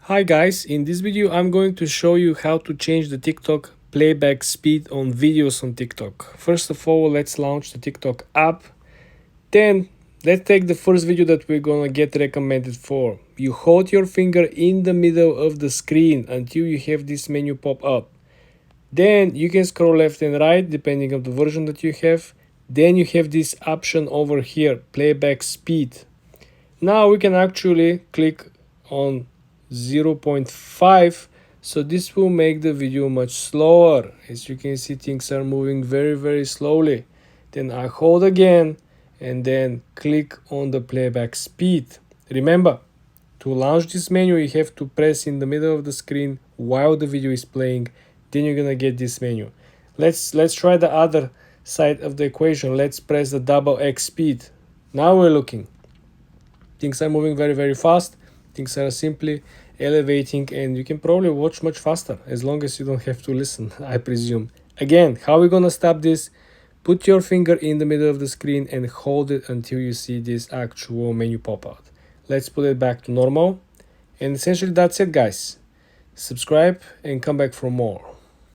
Hi guys, in this video I'm going to show you how to change the TikTok playback speed on videos on TikTok. First of all, let's launch the TikTok app. Then let's take the first video that we're gonna get recommended for. You hold your finger in the middle of the screen until you have this menu pop up. Then you can scroll left and right depending on the version that you have. Then you have this option over here, playback speed. Now we can actually click on 0.5, so this will make the video much slower. As you can see, things are moving very slowly. Then I hold again and then click on the playback speed. Remember, to launch this menu you have to press in the middle of the screen while the video is playing. Then you're gonna get this menu. Let's try the other side of the equation. Let's press the double X speed. Now we're looking. Things are moving very fast. Things are simply elevating, and you can probably watch much faster as long as you don't have to listen, I presume. Again, how are we gonna stop this? Put your finger in the middle of the screen and hold it until you see this actual menu pop out. Let's put it back to normal. And essentially that's it, guys. Subscribe and come back for more.